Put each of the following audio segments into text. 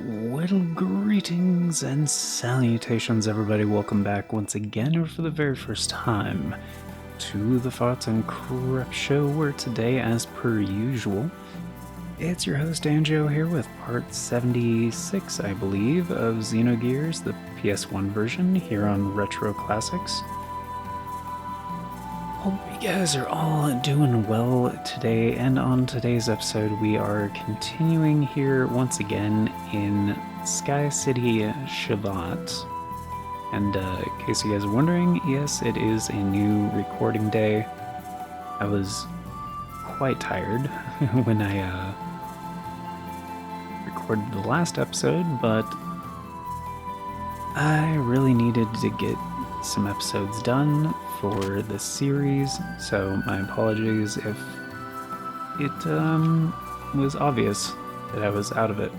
Well, greetings and salutations, everybody. Welcome back once again, or for the very first time, to the Thoughts and Crep Show, where today, as per usual, it's your host Anjo here with part 76, I believe, of Xenogears, the PS1 version, here on Retro Classics. Hope you guys are all doing well today, and on today's episode we are continuing here once again in Sky City Shevat. And in case you guys are wondering, yes, it is a new recording day. I was quite tired when I recorded the last episode, but I really needed to get some episodes done for this series, so my apologies if it was obvious that I was out of it.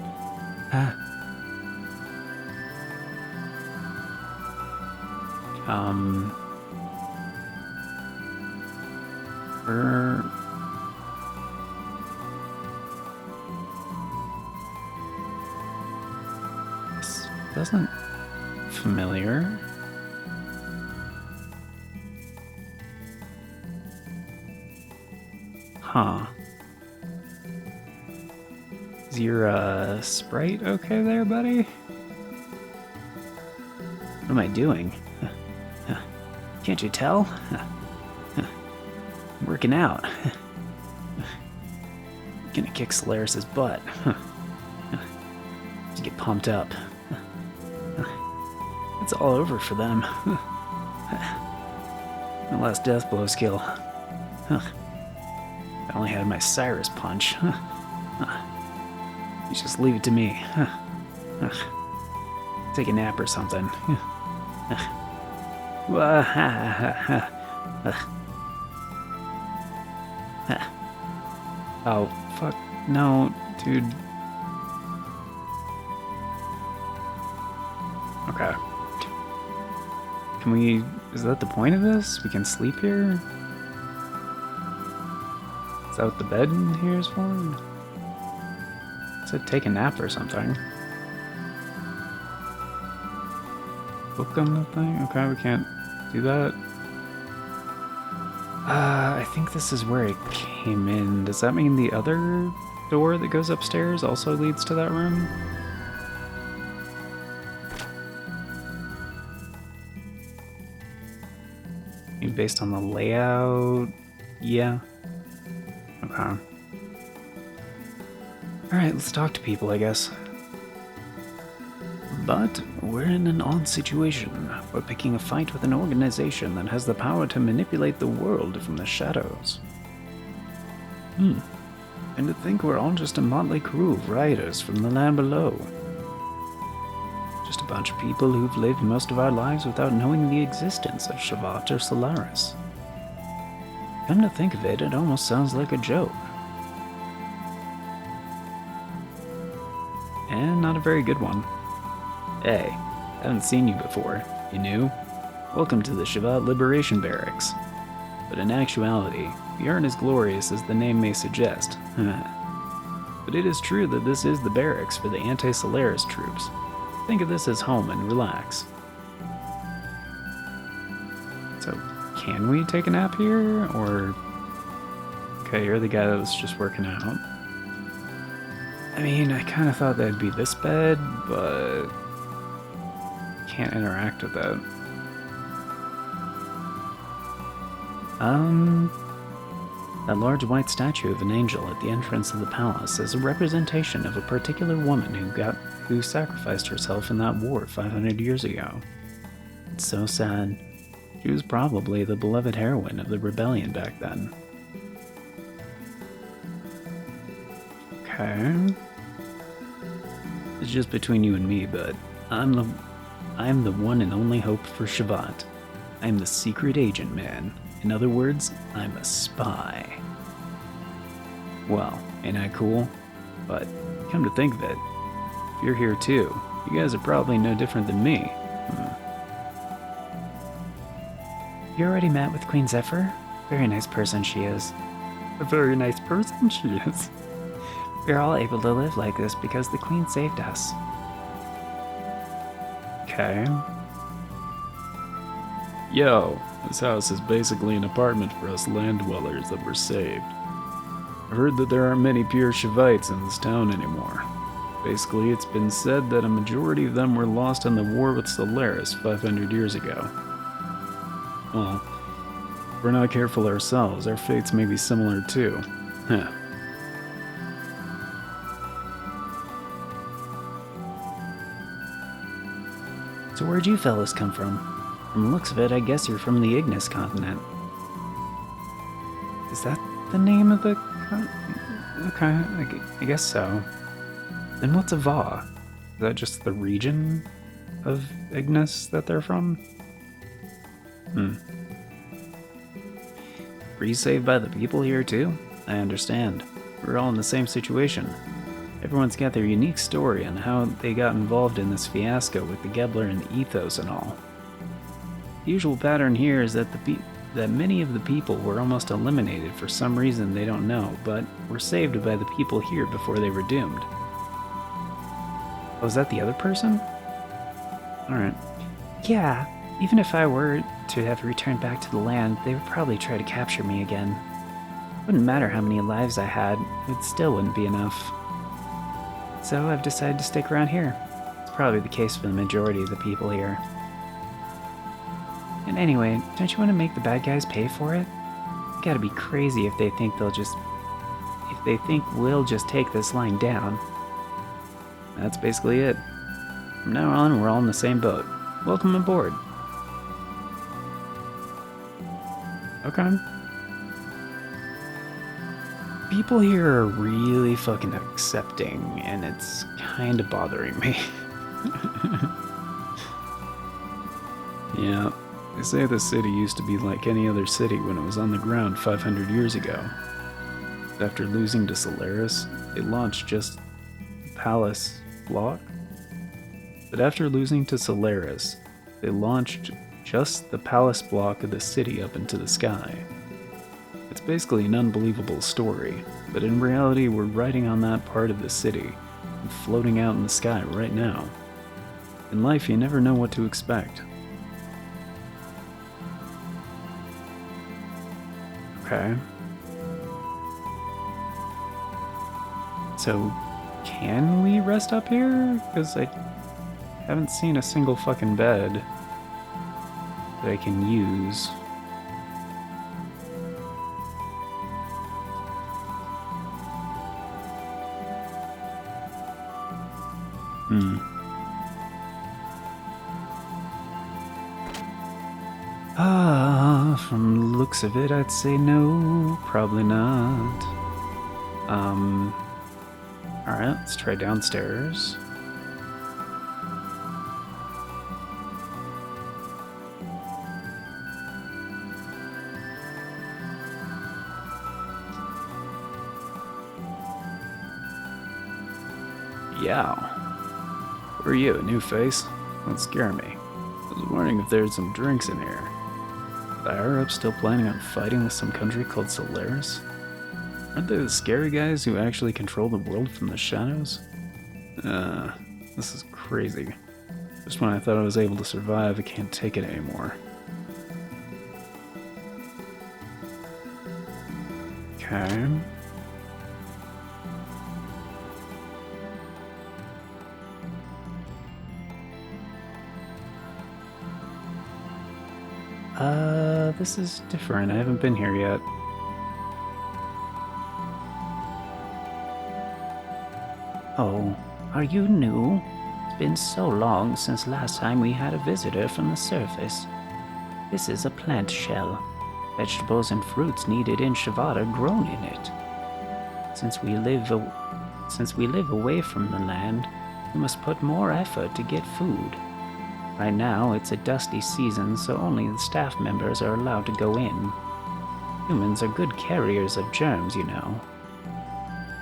This doesn't familiar. Huh. Is your sprite okay there, buddy? What am I doing? Can't you tell? I'm working out. Gonna kick Solaris's butt. Just get pumped up. It's all over for them. My last death blow skill. I only had my Cyrus punch. You just leave it to me. Take a nap or something. Oh, fuck. No, dude. Okay. Can we... Is that the point of this? We can sleep here? Is that what the bed here is for? It said take a nap or something. Book on the thing? Okay, we can't do that. I think this is where it came in. Does that mean the other door that goes upstairs also leads to that room? Based on the layout, yeah. Okay. Alright, let's talk to people, I guess. But we're in an odd situation. We're picking a fight with an organization that has the power to manipulate the world from the shadows. And to think we're all just a motley crew of riders from the land below. Just a bunch of people who've lived most of our lives without knowing the existence of Shevat or Solaris. Come to think of it, it almost sounds like a joke. And not a very good one. Hey, haven't seen you before. You new? Welcome to the Shevat Liberation Barracks. But in actuality, we aren't as glorious as the name may suggest. But it is true that this is the barracks for the anti-Solaris troops. Think of this as home and relax. So, can we take a nap here, or... Okay, you're the guy that was just working out. I mean, I kind of thought that'd be this bed, but... Can't interact with that. That large white statue of an angel at the entrance of the palace is a representation of a particular woman who sacrificed herself in that war 500 years ago. It's so sad. She was probably the beloved heroine of the rebellion back then. Okay. It's just between you and me, but I am the one and only hope for Shevat. I am the secret agent man. In other words, I'm a spy. Well, ain't I cool? But come to think of it, if you're here too, you guys are probably no different than me. You already met with Queen Zephyr? Very nice person she is. A very nice person she is. We're all able to live like this because the Queen saved us. Okay. Yo, this house is basically an apartment for us land dwellers that were saved. I've heard that there aren't many pure Shevites in this town anymore. Basically, it's been said that a majority of them were lost in the war with Solaris 500 years ago. Well, if we're not careful ourselves, our fates may be similar too. Huh. So where'd you fellas come from? From the looks of it, I guess you're from the Ignis continent. Is that the name of the Okay, I guess so. Then what's a Va? Is that just the region of Ignis that they're from? Were you saved by the people here too? I understand. We're all in the same situation. Everyone's got their unique story on how they got involved in this fiasco with the Gebler and the Ethos and all. The usual pattern here is that that many of the people were almost eliminated for some reason they don't know, but were saved by the people here before they were doomed. Was that the other person? Alright. Yeah, even if I were to have returned back to the land, they would probably try to capture me again. Wouldn't matter how many lives I had, it still wouldn't be enough. So I've decided to stick around here. It's probably the case for the majority of the people here. And anyway, don't you want to make the bad guys pay for it? You gotta be crazy if they think we'll just take this line down. That's basically it. From now on, we're all in the same boat. Welcome aboard. Okay. People here are really fucking accepting, and it's kind of bothering me. Yeah, they say the city used to be like any other city when it was on the ground 500 years ago. After losing to Solaris, they launched just the Palace block. But after losing to Solaris, they launched just the Palace block of the city up into the sky. It's basically an unbelievable story, but in reality we're riding on that part of the city and floating out in the sky right now. In life you never know what to expect. Okay. So, can we rest up here? Because I haven't seen a single fucking bed that I can use. From the looks of it, I'd say no, probably not. Alright, let's try downstairs. Yeah. Who are you, a new face? Don't scare me. I was wondering if there's some drinks in here. The higher-ups still planning on fighting with some country called Solaris? Aren't they the scary guys who actually control the world from the shadows? This is crazy. Just when I thought I was able to survive, I can't take it anymore. Okay. This is different. I haven't been here yet. Oh, are you new? It's been so long since last time we had a visitor from the surface. This is a plant shell. Vegetables and fruits needed in Shevat are grown in it. Since we live away from the land, we must put more effort to get food. Right now, it's a dusty season, so only the staff members are allowed to go in. Humans are good carriers of germs, you know.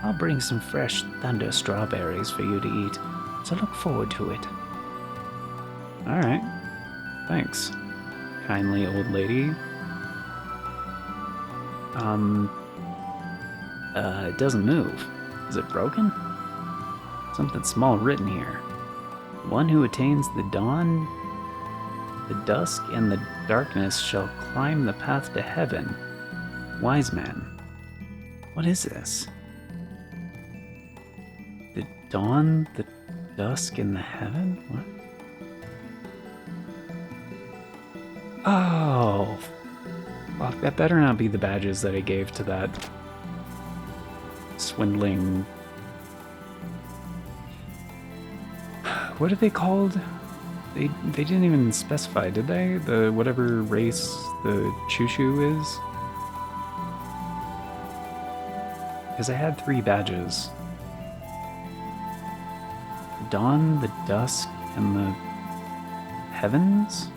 I'll bring some fresh thunder strawberries for you to eat, so look forward to it. Alright. Thanks, kindly old lady. It doesn't move. Is it broken? Something small written here. One who attains the dawn, the dusk, and the darkness shall climb the path to heaven. Wise man. What is this? The dawn, the dusk, and the heaven? What? Oh. Fuck, that better not be the badges that I gave to that swindling... What are they called? They didn't even specify, did they? The whatever race the Chushu is? Because I had 3 badges. Dawn, the Dusk, and the Heavens?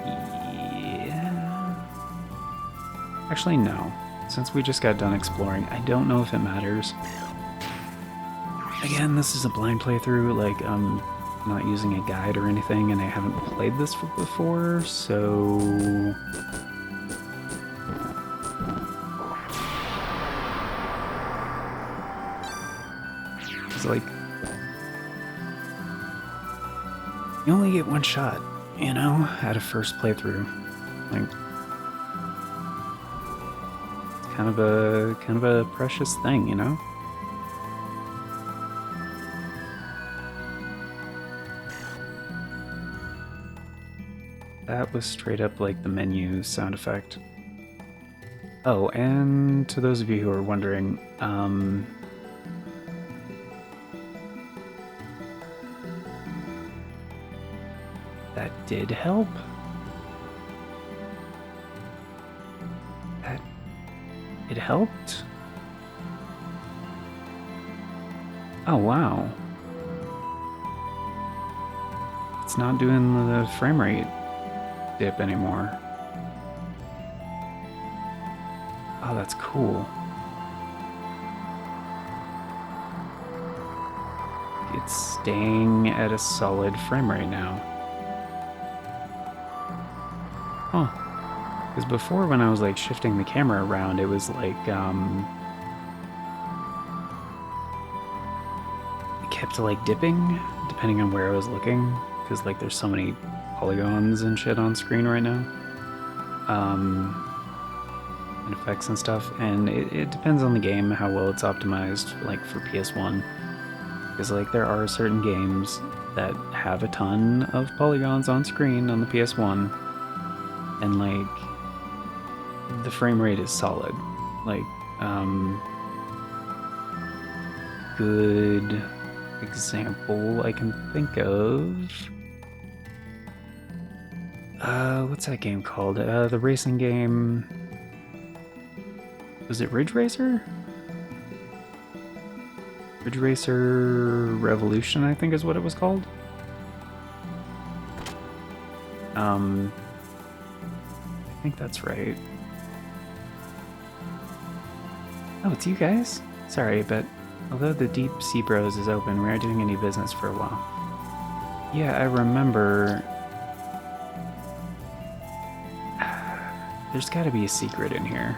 Yeah. Actually, no. Since we just got done exploring, I don't know if it matters. Again, this is a blind playthrough, like, I'm not using a guide or anything, and I haven't played this before, so... It's like... You only get one shot, you know, at a first playthrough. Like... Kind of a precious thing, you know? That was straight up like the menu sound effect. Oh, and to those of you who are wondering, that did help? It helped? Oh, wow. It's not doing the frame rate dip anymore. Oh, that's cool. It's staying at a solid frame rate now. Huh. Because before, when I was like shifting the camera around, it was like it kept like dipping depending on where I was looking, because like there's so many polygons and shit on screen right now, and effects and stuff, and it depends on the game how well it's optimized, like for PS1, because like there are certain games that have a ton of polygons on screen on the PS1, and like the frame rate is solid. Like, good example I can think of. What's that game called? The racing game. Was it Ridge Racer? Ridge Racer Revolution, I think is what it was called. I think that's right. Oh, it's you guys? Sorry, but although the Deep Sea Bros is open, we aren't doing any business for a while. Yeah, I remember. There's gotta be a secret in here.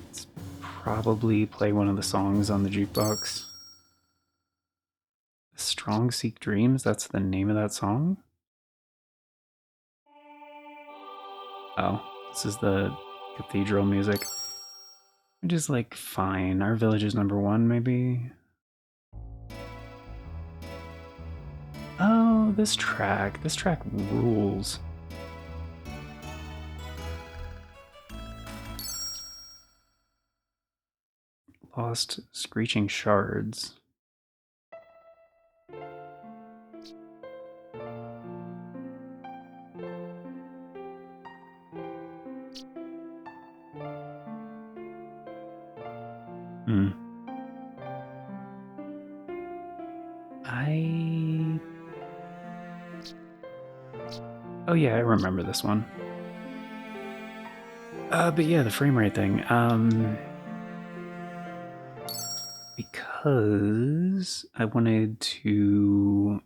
Let's probably play one of the songs on the jukebox. Strong Seek Dreams, that's the name of that song? Oh, this is the cathedral music. Which is like fine. Our village is #1, maybe? Oh, this track. This track rules. Lost Screeching Shards. Oh yeah, I remember this one. But yeah, the frame rate thing. because I wanted to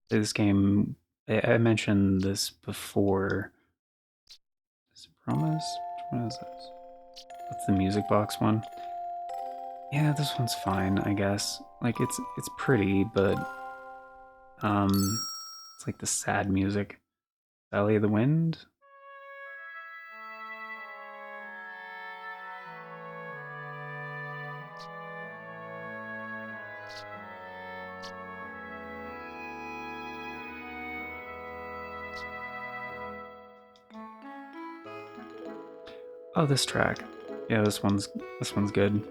play this game. I mentioned this before. Is it Promise? Which one is this? That's the music box one. Yeah, this one's fine, I guess. Like it's pretty, but it's like the sad music. Valley of the Wind. Oh, this track. Yeah, this one's good.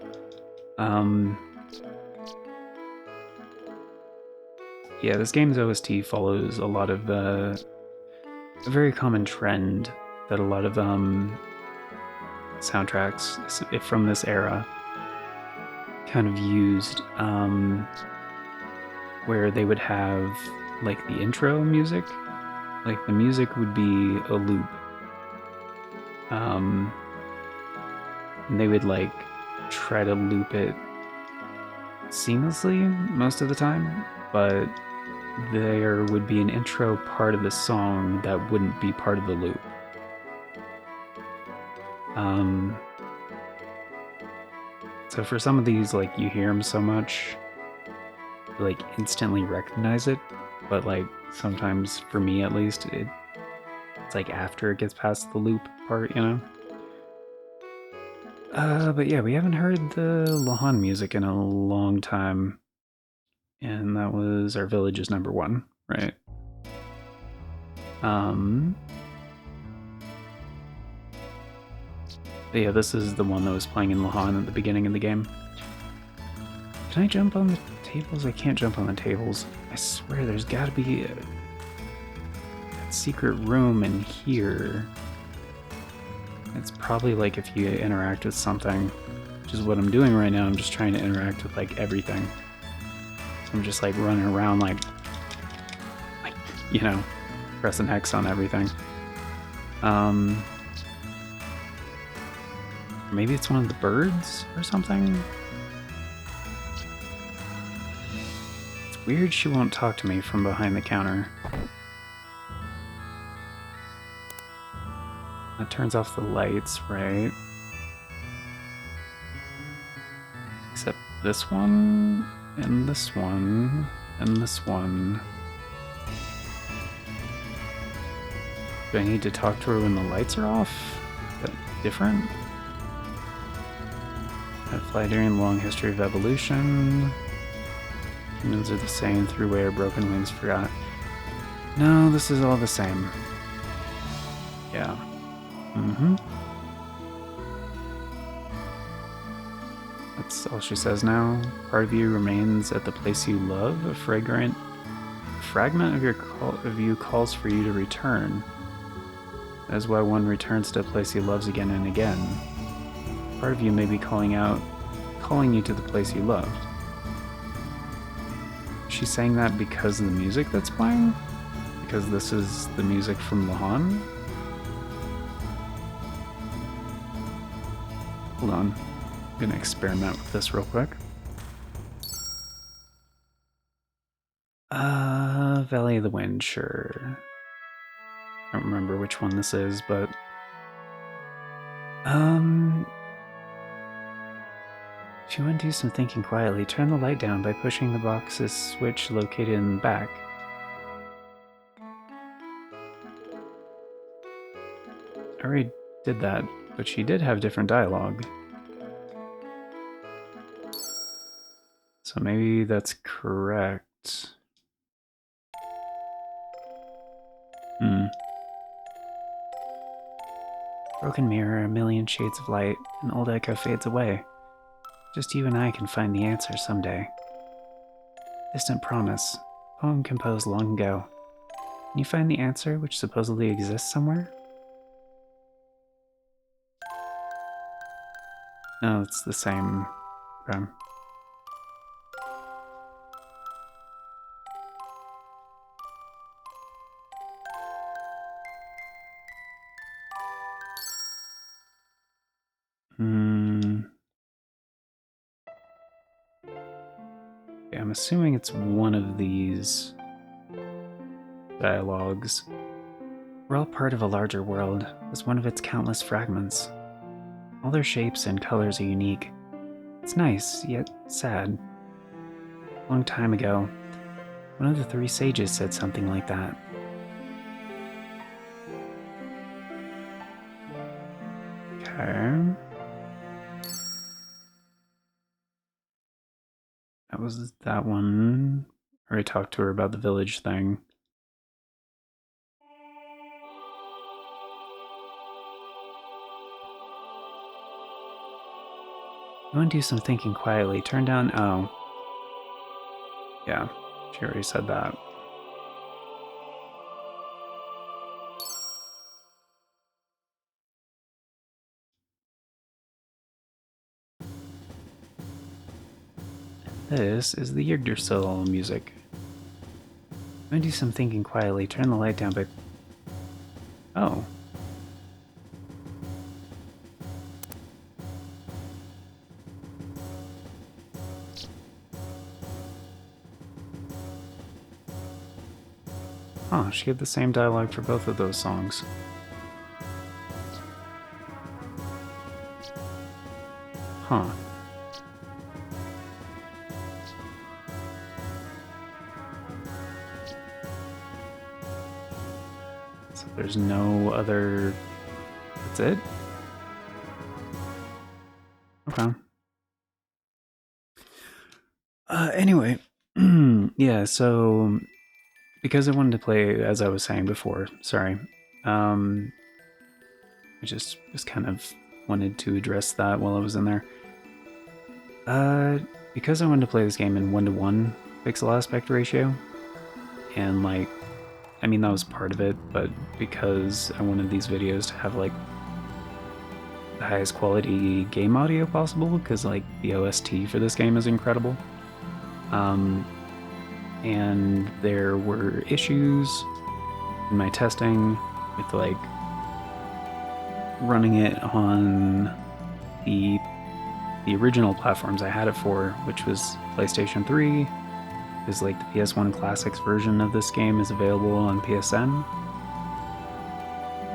Yeah, this game's OST follows a lot of a very common trend that a lot of soundtracks from this era kind of used, where they would have like the intro music, like the music would be a loop, and they would like try to loop it seamlessly most of the time, but there would be an intro part of the song that wouldn't be part of the loop. So for some of these, like, you hear them so much, you, like, instantly recognize it, but, like, sometimes, for me at least, it's like after it gets past the loop part, you know? But yeah, we haven't heard the Lahan music in a long time, and that was Our Village is Number 1, right? But yeah, this is the one that was playing in Lahan at the beginning of the game. Can I jump on the tables? I can't jump on the tables. I swear there's gotta be that secret room in here. It's probably like if you interact with something, which is what I'm doing right now. I'm just trying to interact with like everything. So I'm just like running around like you know, pressing X on everything. Maybe it's one of the birds or something? It's weird she won't talk to me from behind the counter. That turns off the lights, right? Except this one, and this one, and this one. Do I need to talk to her when the lights are off? Is that different? I fly during the long history of evolution. Humans are the same, through way or broken wings forgot. No, this is all the same. Yeah. That's all she says now. Part of you remains at the place you love. A fragment of you calls for you to return. That is why one returns to a place he loves again and again. Part of you may be calling you to the place you loved. She's saying that because of the music that's playing? Because this is the music from Lahan? Hold on. I'm gonna experiment with this real quick. Valley of the Wind, sure. I don't remember which one this is, but... If you want to do some thinking quietly, turn the light down by pushing the box's switch located in the back. I already did that, but she did have different dialogue. So maybe that's correct. Broken mirror, a million shades of light, an old echo fades away. Just you and I can find the answer someday. Distant promise, poem composed long ago. Can you find the answer which supposedly exists somewhere? No, it's the same. Okay. assuming it's one of these dialogues. We're all part of a larger world, as one of its countless fragments. All their shapes and colors are unique. It's nice, yet sad. A long time ago, one of the 3 sages said something like that. Okay. That was that one. I already talked to her about the village thing. You want to do some thinking quietly. Turn down... Oh. Yeah, she already said that. This is the Yggdrasil music. I'm gonna do some thinking quietly. Turn the light down, but... Oh. Huh, she had the same dialogue for both of those songs. Huh. So there's no other... That's it? Okay. Anyway. Yeah, so... Because I wanted to play, as I was saying before, sorry. I just kind of wanted to address that while I was in there. Because I wanted to play this game in 1:1 pixel aspect ratio, and like, I mean that was part of it, but because I wanted these videos to have like the highest quality game audio possible, because like the OST for this game is incredible. And there were issues in my testing with like running it on the original platforms I had it for, which was PlayStation 3, because like the PS1 Classics version of this game is available on PSN,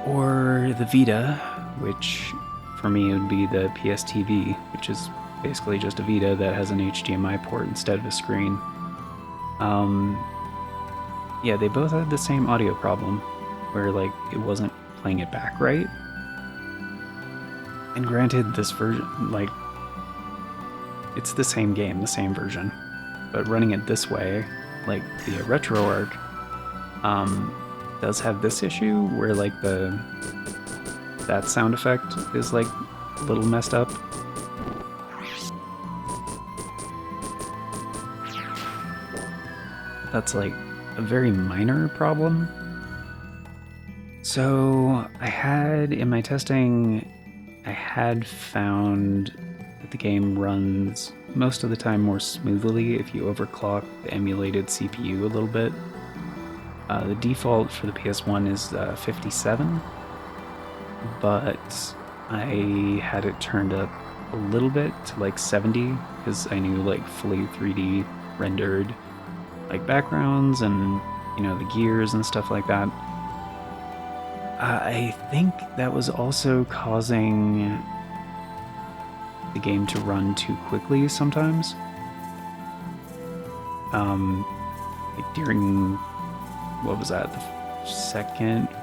or the Vita, which for me would be the PSTV, which is basically just a Vita that has an HDMI port instead of a screen. Yeah, they both had the same audio problem, where like it wasn't playing it back right. And granted, this version, like, it's the same game, the same version, but running it this way, like the RetroArch, does have this issue where like that sound effect is like a little messed up. That's like a very minor problem. So I had, in my testing, I had found that the game runs most of the time more smoothly if you overclock the emulated CPU a little bit. The default for the PS1 is 57, but I had it turned up a little bit to like 70 because I knew like fully 3D rendered like backgrounds and, you know, the gears and stuff like that. I think that was also causing the game to run too quickly sometimes. Like during, what was that, the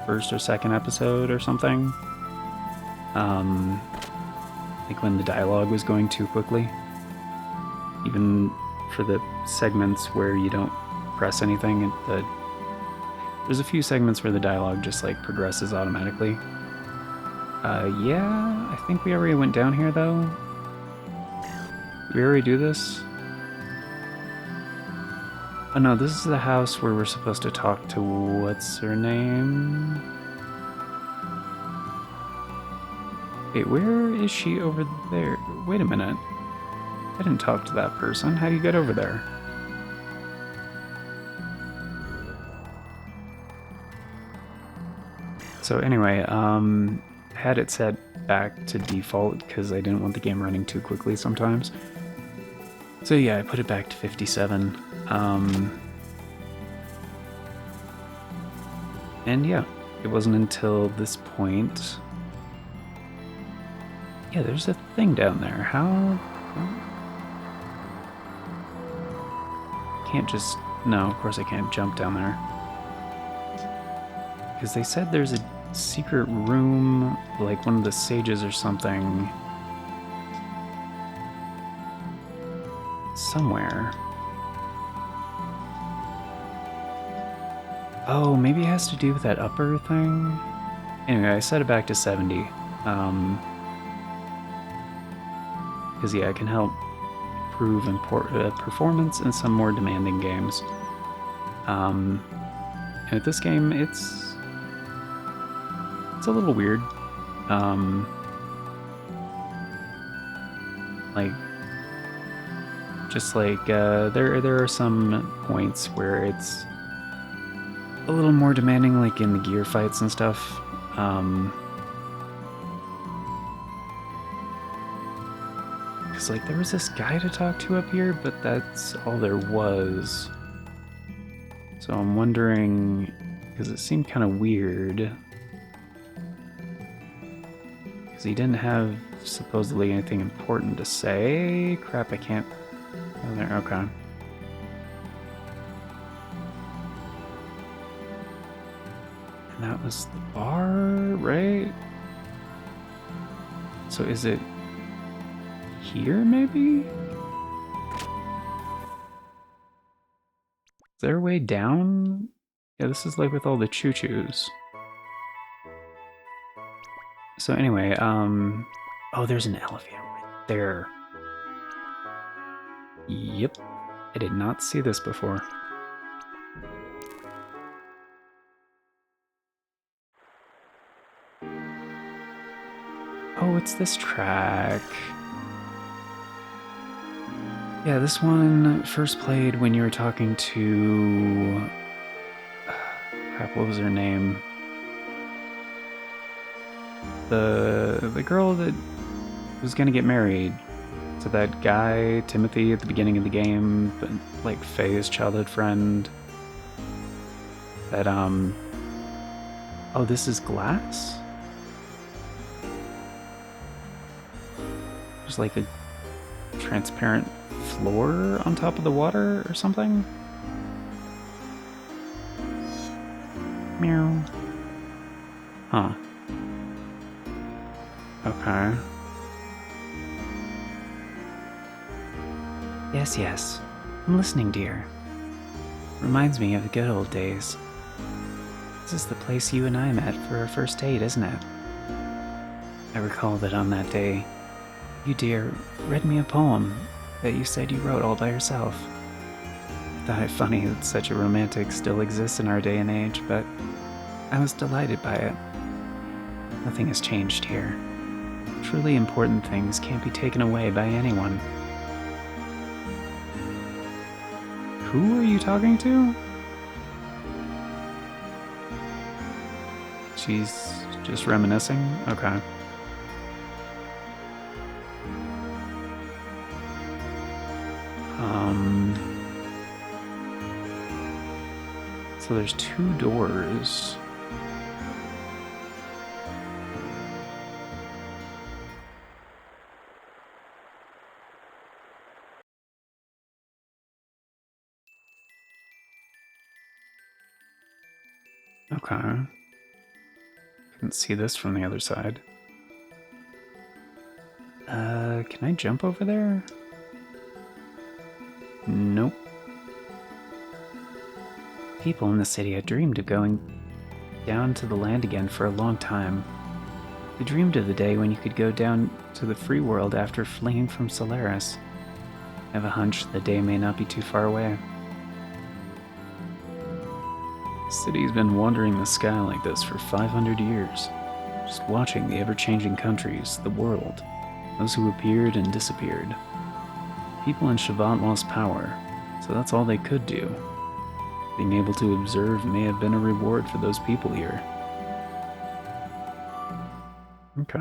first or second episode or something? Like when the dialogue was going too quickly. Even for the segments where you don't press anything, there's a few segments where the dialogue just like progresses automatically. Yeah, I think we already went down here though. Did we already do this? Oh no, this is the house where we're supposed to talk to what's her name? Wait, where is she over there? Wait a minute. I didn't talk to that person. How do you get over there? So anyway, I had it set back to default because I didn't want the game running too quickly sometimes. So yeah, I put it back to 57. And yeah, it wasn't until this point. Yeah, there's a thing down there. How? Can't just. No, of course I can't jump down there. Because they said there's a secret room, like one of the sages or something. Somewhere. Oh, maybe it has to do with that upper thing? Anyway, I set it back to 70. Because, yeah, it can help improve performance in some more demanding games. And with this game, it's a little weird. Like, just like, there are some points where it's a little more demanding, like in the gear fights and stuff. Because, like, there was this guy to talk to up here, but that's all there was. So I'm wondering, because it seemed kind of weird. Because he didn't have supposedly anything important to say. Crap, I can't go there. Okay. And that was the bar, right? So is it here, maybe? Is there a way down? Yeah, this is like with all the choo-choos. So anyway, oh, there's an elevator right there. Yep. I did not see this before. Oh, it's this track. Yeah, this one first played when you were talking to... crap, what was her name? The girl that was gonna get married to that guy, Timothy, at the beginning of the game, but like Faye's childhood friend. That, oh, this is glass? There's like a transparent floor on top of the water or something? Meow. Huh. Okay. Yes, yes. I'm listening, dear. Reminds me of the good old days. This is the place you and I met for our first date, isn't it? I recall that on that day, you, dear, read me a poem that you said you wrote all by yourself. I thought it funny that such a romantic still exists in our day and age, but I was delighted by it. Nothing has changed here. Truly important things can't be taken away by anyone. Who are you talking to? She's just reminiscing? Okay. So there's 2 doors. Okay. Couldn't see this from the other side. Can I jump over there? Nope. People in the city had dreamed of going down to the land again for a long time. They dreamed of the day when you could go down to the free world after fleeing from Solaris. I have a hunch the day may not be too far away. The city's been wandering the sky like this for 500 years, just watching the ever-changing countries, the world, those who appeared and disappeared. People in Shevat lost power, so that's all they could do. Being able to observe may have been a reward for those people here. Okay.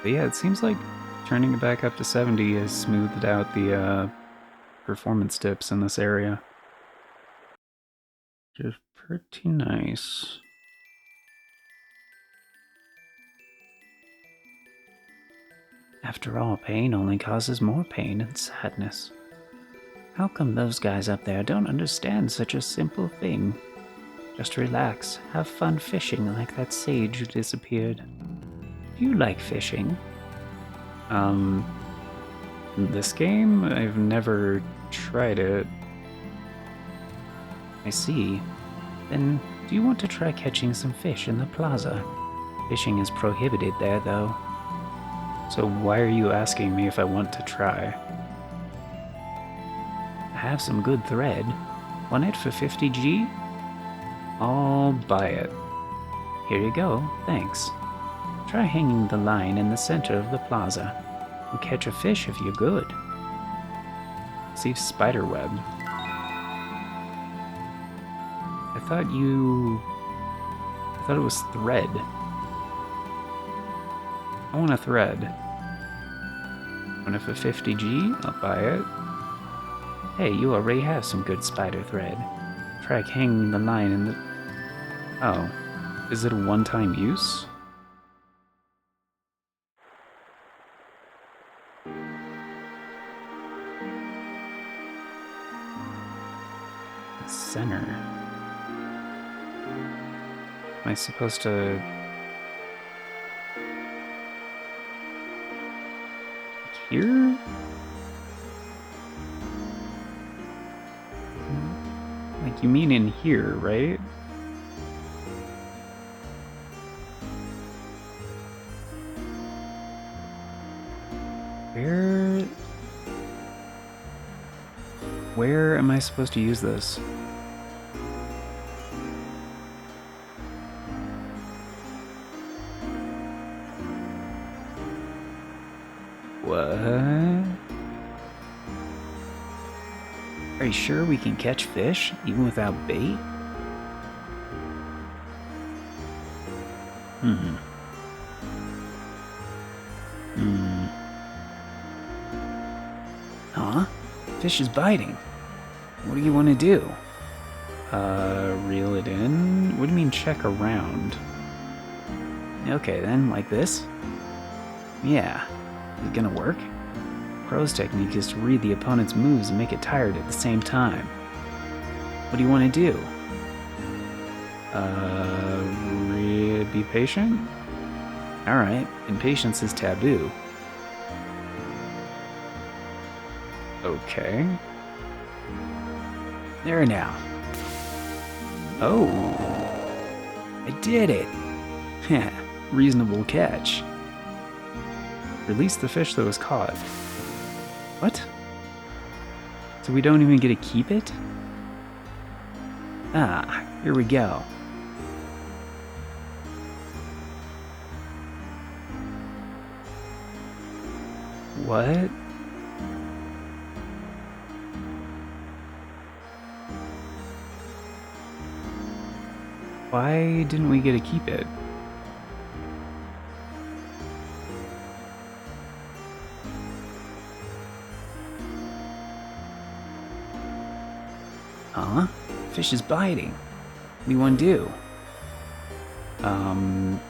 But yeah, it seems like turning it back up to 70 has smoothed out the performance dips in this area. Just pretty nice. After all, pain only causes more pain and sadness. How come those guys up there don't understand such a simple thing? Just relax, have fun fishing like that sage who disappeared. Do you like fishing? In this game, I've never tried it. I see. Then, do you want to try catching some fish in the plaza? Fishing is prohibited there, though. So why are you asking me if I want to try? I have some good thread. Want it for 50G? I'll buy it. Here you go, thanks. Try hanging the line in the center of the plaza. You'll catch a fish if you're good. See spiderweb. I thought it was thread. I want a thread. Want it for 50G? I'll buy it. Hey, you already have some good spider thread. Try hanging the line in the... Oh. Is it a one-time use? Center. Am I supposed to... Here? Like, you mean in here, right? Where am I supposed to use this? What? Are you sure we can catch fish, even without bait? Huh? Fish is biting. What do you want to do? Reel it in? What do you mean check around? Okay then, like this? Yeah. Is it gonna work? Pro's technique is to read the opponent's moves and make it tired at the same time. What do you want to do? Be patient? Alright, impatience is taboo. Okay. There now. Oh. I did it! Heh, reasonable catch. Release the fish that was caught. What? So we don't even get to keep it? Ah, here we go. What? Why didn't we get to keep it? Huh? Fish is biting. What do you want to do? I'm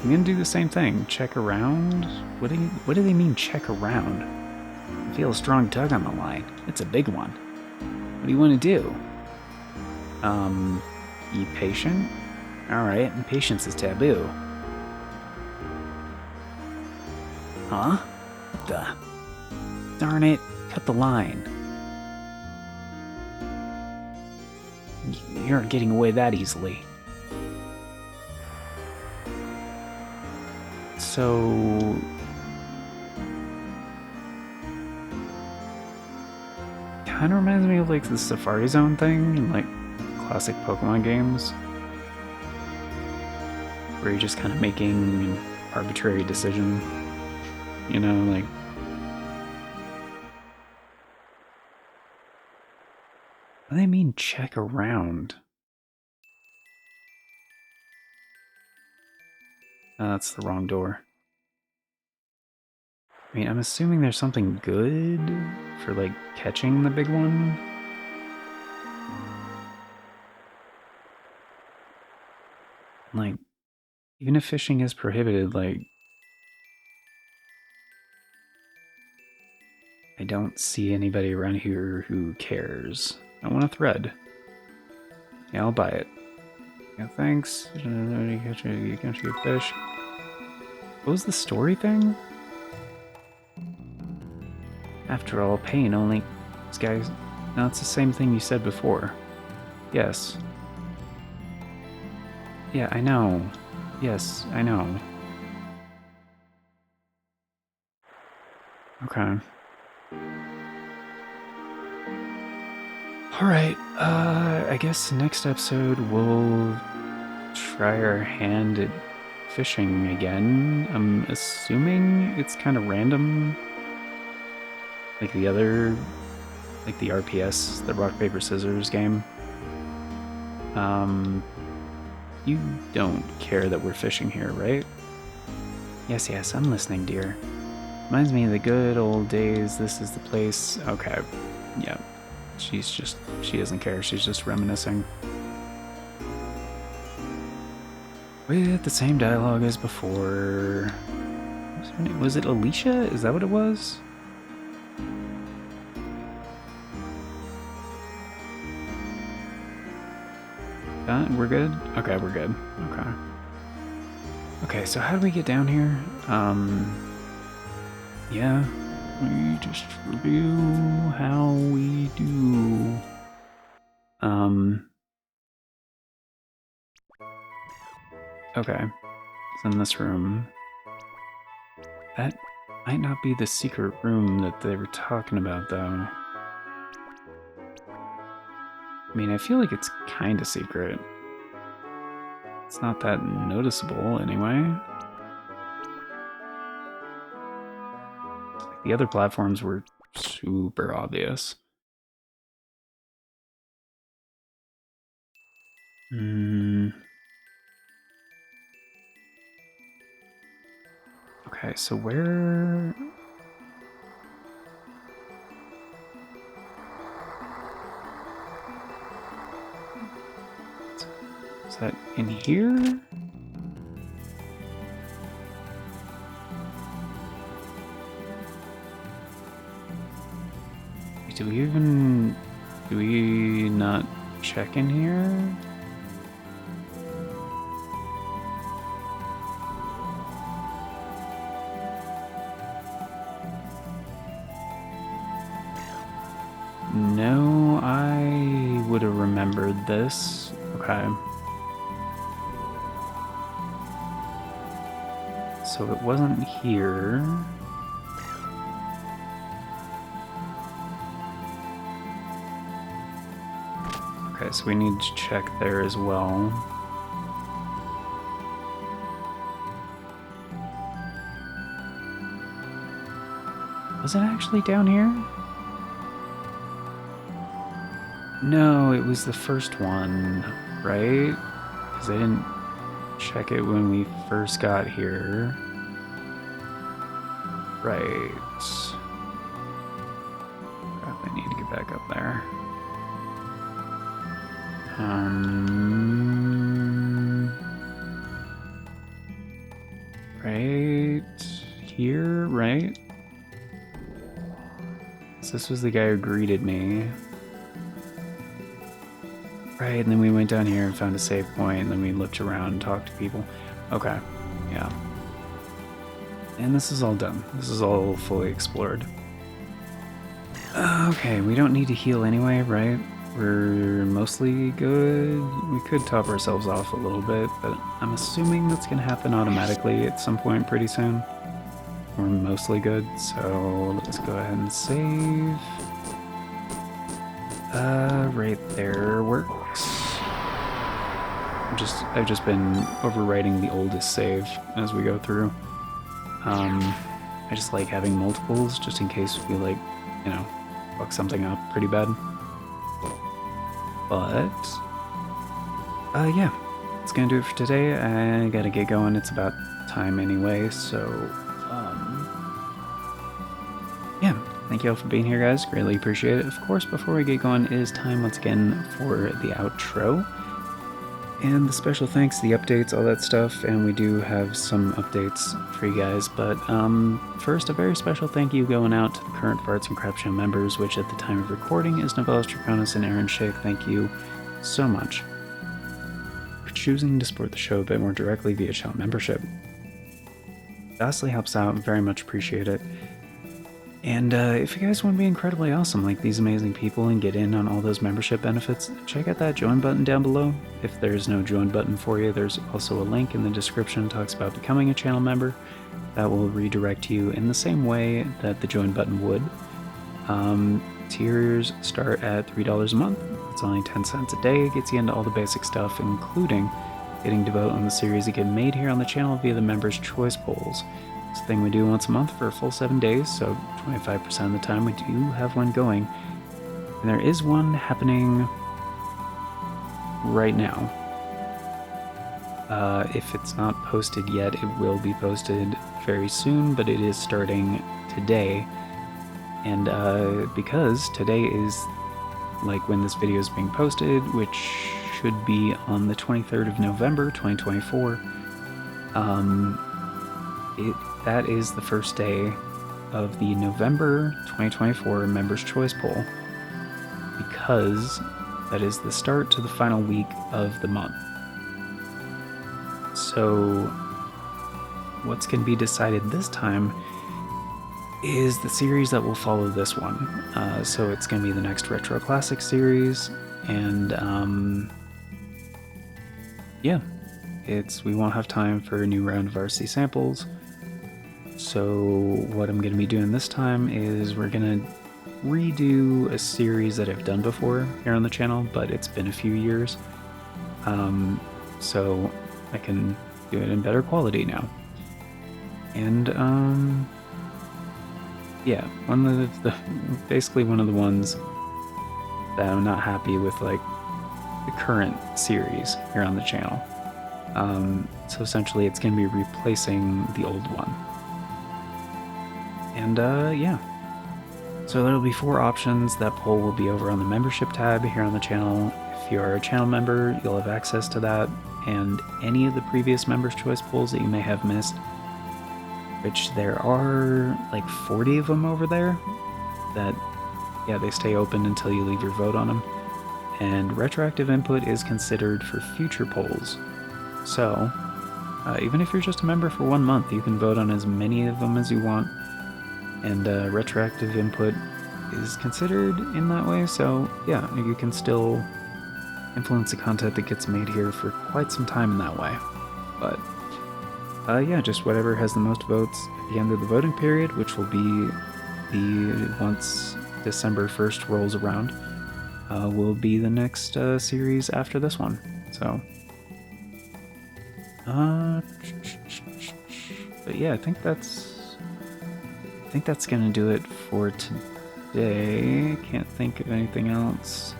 gonna do the same thing. Check around? What do they mean check around? I feel a strong tug on the line. It's a big one. What do you want to do? Be patient? Alright, impatience is taboo. Huh? What the? Darn it, cut the line. You aren't getting away that easily. So... Kinda reminds me of like the Safari Zone thing in like classic Pokemon games. Where you're just kind of making an arbitrary decision. You know, like... What do they mean check around? That's the wrong door. I mean, I'm assuming there's something good for, like, catching the big one. Like, even if fishing is prohibited, like, I don't see anybody around here who cares. I want a thread. Yeah, I'll buy it. Yeah, thanks. You catch a fish. What was the story thing? After all, pain only... This guy's... No, it's the same thing you said before. Yes. Yeah, I know. Yes, I know. Okay. Alright, I guess next episode we'll try our hand at fishing again. I'm assuming it's kind of random. Like the other... Like the RPS, the Rock, Paper, Scissors game. You don't care that we're fishing here, right? Yes, yes, I'm listening, dear. Reminds me of the good old days. This is the place. Okay, yeah. She doesn't care. She's just reminiscing. With the same dialogue as before. What was her name? Was it Alicia? Is that what it was? We're good? Okay, we're good. Okay. Okay, so how do we get down here? Yeah. We just review how we do. Okay. It's in this room. That might not be the secret room that they were talking about, though. I mean, I feel like it's kind of secret. It's not that noticeable, anyway. The other platforms were super obvious. Okay, so where... Is that in here? Do we not check in here? No, I would have remembered this. Okay. So it wasn't here. Okay, so we need to check there as well. Was it actually down here? No, it was the first one, right? Because I didn't check it when we first got here. Right. Crap, I need to get back up there. Right here, right? So this was the guy who greeted me. Right, and then we went down here and found a save point, and then we looked around and talked to people. Okay, yeah. And this is all done. This is all fully explored. Okay, we don't need to heal anyway, right? We're mostly good. We could top ourselves off a little bit, but I'm assuming that's going to happen automatically at some point pretty soon. We're mostly good, so let's go ahead and save. Right there works. I've just been overwriting the oldest save as we go through. I just like having multiples just in case we like, you know, fuck something up pretty bad. But yeah, that's gonna do it for today. I gotta get going. It's about time anyway, so thank you all for being here, guys. Greatly appreciate it. Of course, before we get going, it is time once again for the outro. And the special thanks, the updates, all that stuff, and we do have some updates for you guys. But first, a very special thank you going out to the current Farts and Crap Show members, which at the time of recording is Novellas Draconis and Aaron Schick. Thank you so much for choosing to support the show a bit more directly via channel membership. Vastly helps out, very much appreciate it. And if you guys want to be incredibly awesome like these amazing people and get in on all those membership benefits, check out that join button down below. If there's no join button for you, there's also a link in the description that talks about becoming a channel member. That will redirect you in the same way that the join button would. Tiers start at $3 a month. It's only 10 cents a day. It gets you into all the basic stuff, including getting to vote on the series that get made here on the channel via the Members' Choice Polls. It's a thing we do once a month for a full 7 days, so 25% of the time we do have one going. And there is one happening right now. If it's not posted yet, it will be posted very soon, but it is starting today. And because today is like when this video is being posted, which should be on the 23rd of November, 2024, that is the first day of the November 2024 Members' Choice Poll, because that is the start to the final week of the month. So what's going to be decided this time is the series that will follow this one. So it's going to be the next Retro Classic series, and yeah, we won't have time for a new round of RC samples. So what I'm going to be doing this time is we're going to redo a series that I've done before here on the channel, but it's been a few years, so I can do it in better quality now. And yeah, basically one of the ones that I'm not happy with, like the current series here on the channel. So essentially it's going to be replacing the old one. And yeah, so there'll be 4 options. That poll will be over on the membership tab here on the channel. If you are a channel member, you'll have access to that and any of the previous Members' Choice polls that you may have missed, which there are like 40 of them over there that, yeah, they stay open until you leave your vote on them. And retroactive input is considered for future polls. So even if you're just a member for 1 month, you can vote on as many of them as you want. And retroactive input is considered in that way, so yeah, you can still influence the content that gets made here for quite some time in that way. But yeah, just whatever has the most votes at the end of the voting period, which will be once December 1st rolls around, will be the next series after this one. So but yeah, I think that's gonna do it for today. Can't think of anything else.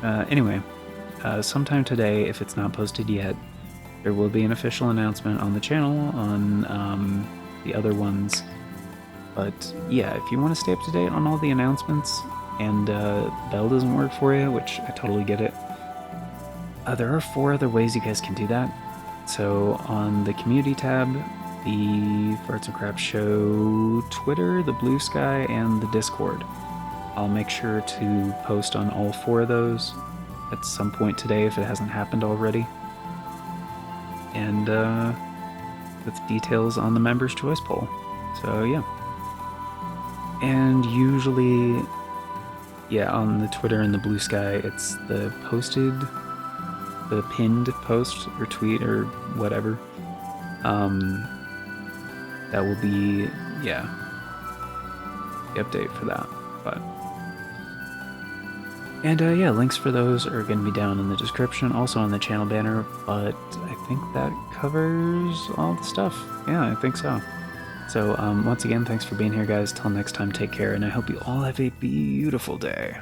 Anyway, sometime today, if it's not posted yet, there will be an official announcement on the channel on the other ones. But yeah, if you want to stay up to date on all the announcements and bell doesn't work for you, which I totally get it, there are 4 other ways you guys can do that. So on the community tab, the Farts and Crap Show Twitter, the Bluesky, and the Discord. I'll make sure to post on all 4 of those at some point today if it hasn't happened already. And with details on the Members' Choice Poll. So yeah. And usually, yeah, on the Twitter and the Bluesky, it's the pinned post or tweet or whatever. That will be, yeah, the update for that. But and yeah, links for those are going to be down in the description, also on the channel banner. But I think that covers all the stuff. Yeah, I think so. So once again, thanks for being here, guys. Till next time, take care, and I hope you all have a beautiful day.